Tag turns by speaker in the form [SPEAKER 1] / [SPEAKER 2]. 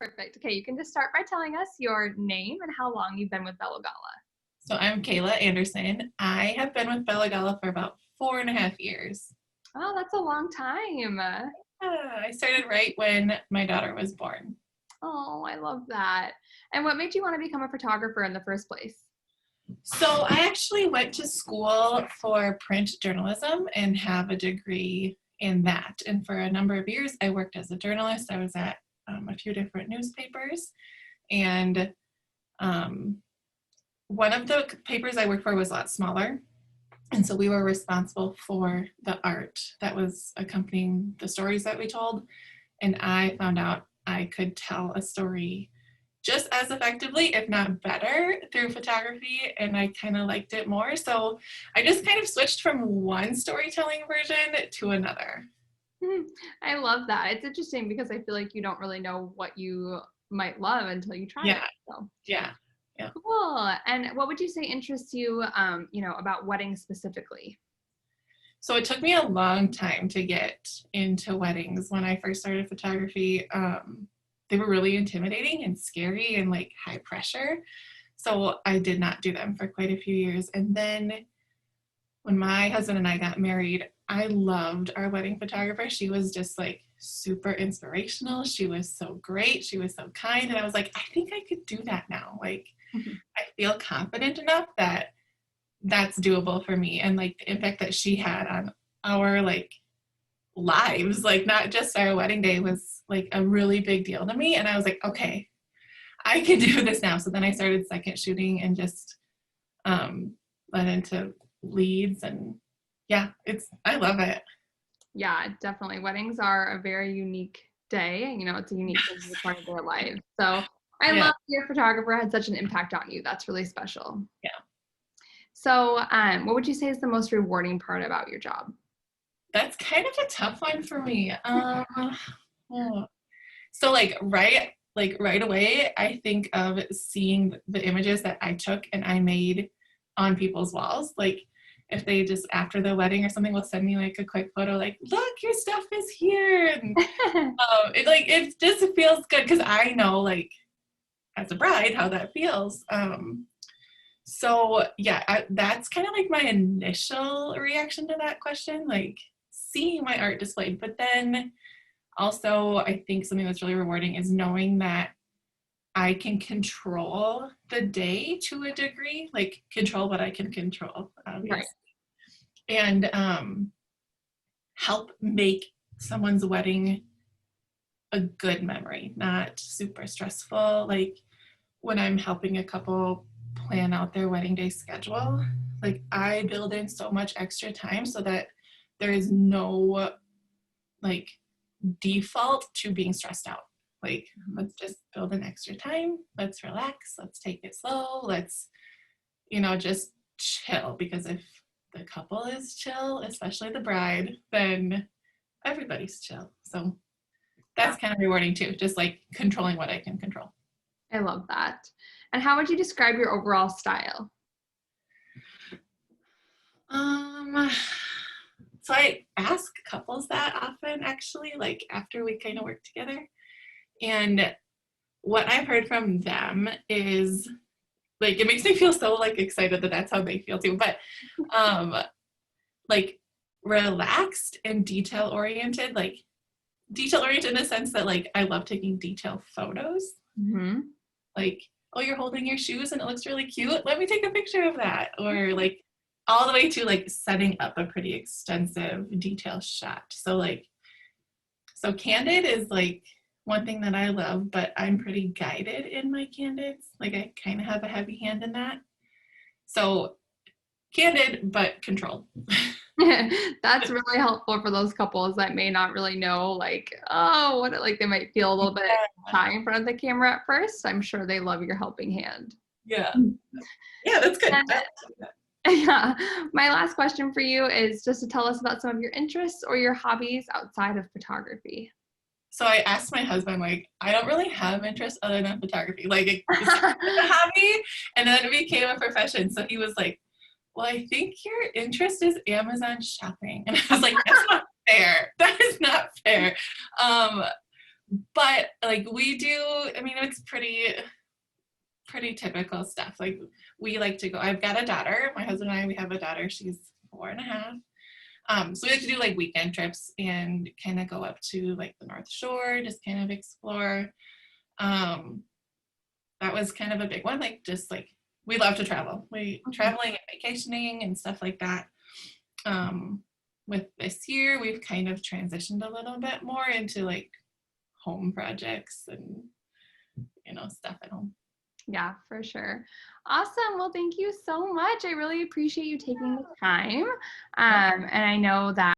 [SPEAKER 1] Perfect. Okay, you can just start by telling us your name and how long you've been with Bellagala.
[SPEAKER 2] So I'm Keighla Anderson. I have been with Bellagala for about 4.5 years.
[SPEAKER 1] Oh, that's a long time.
[SPEAKER 2] I started right when my daughter was born.
[SPEAKER 1] Oh, I love that. And what made you want to become a photographer in the first place?
[SPEAKER 2] So I actually went to school for print journalism and have a degree in that. And for a number of years, I worked as a journalist. I was at a few different newspapers. And one of the papers I worked for was a lot smaller. And so we were responsible for the art that was accompanying the stories that we told. And I found out I could tell a story just as effectively, if not better, through photography. And I kind of liked it more. So I just kind of switched from one storytelling version to another.
[SPEAKER 1] I love that. It's interesting because I feel like you don't really know what you might love until you try it. So.
[SPEAKER 2] Yeah.
[SPEAKER 1] Cool. And what would you say interests you, about weddings specifically?
[SPEAKER 2] So it took me a long time to get into weddings. When I first started photography, they were really intimidating and scary and like high pressure. So I did not do them for quite a few years. And then when my husband and I got married, I loved our wedding photographer. She was just like super inspirational. She was so great. She was so kind. And I was like, I think I could do that now. Like, I feel confident enough that that's doable for me. And like the impact that she had on our like lives, like not just our wedding day, was like a really big deal to me. And I was like, okay, I can do this now. So then I started second shooting and just went into leads, and yeah, I love it.
[SPEAKER 1] Yeah, definitely. Weddings are a very unique day. It's a unique part of their life. So I love your photographer had such an impact on you. That's really special.
[SPEAKER 2] Yeah.
[SPEAKER 1] So what would you say is the most rewarding part about your job?
[SPEAKER 2] That's kind of a tough one for me. So like right away, I think of seeing the images that I took and I made on people's walls. Like if they just after the wedding or something will send me like a quick photo, like, look, your stuff is here. And it just feels good because I know like as a bride how that feels. So yeah, that's kind of like my initial reaction to that question, like seeing my art displayed. But then also I think something that's really rewarding is knowing that I can control the day to a degree, like control what I can control, obviously. Right. And help make someone's wedding a good memory, not super stressful. Like when I'm helping a couple plan out their wedding day schedule, like I build in so much extra time so that there is no like default to being stressed out. Like, let's just build in extra time. Let's relax. Let's take it slow. Let's, just chill. Because if the couple is chill, especially the bride, then everybody's chill. So that's kind of rewarding too. Just like controlling what I can control.
[SPEAKER 1] I love that. And how would you describe your overall style?
[SPEAKER 2] So I ask couples that often, actually, like after we kind of work together. And what I've heard from them is like, it makes me feel so like excited that that's how they feel too. But like relaxed and detail oriented in the sense that like I love taking detail photos. Mm-hmm. Like, oh, you're holding your shoes and it looks really cute. Let me take a picture of that. Or like all the way to like setting up a pretty extensive detail shot. So candid is like one thing that I love, but I'm pretty guided in my candids. Like I kind of have a heavy hand in that. So candid, but controlled.
[SPEAKER 1] That's really helpful for those couples that may not really know, like, they might feel a little bit shy in front of the camera at first. I'm sure they love your helping hand.
[SPEAKER 2] Yeah. Yeah, that's good.
[SPEAKER 1] Yeah. My last question for you is just to tell us about some of your interests or your hobbies outside of photography.
[SPEAKER 2] So I asked my husband, like, I don't really have interest other than photography. Like, it's a hobby, and then it became a profession. So he was like, well, I think your interest is Amazon shopping. And I was like, that's not fair. That is not fair. But like we do, I mean, it's pretty typical stuff. Like we like to go, I've got a daughter, my husband and I, we have a daughter, she's 4.5. So we like to do like weekend trips and kind of go up to like the North Shore, just kind of explore. That was kind of a big one. Like just like we love to travel. We traveling and vacationing and stuff like that. With this year, we've kind of transitioned a little bit more into like home projects and stuff at home.
[SPEAKER 1] Yeah, for sure. Awesome. Well, thank you so much. I really appreciate you taking the time. And I know that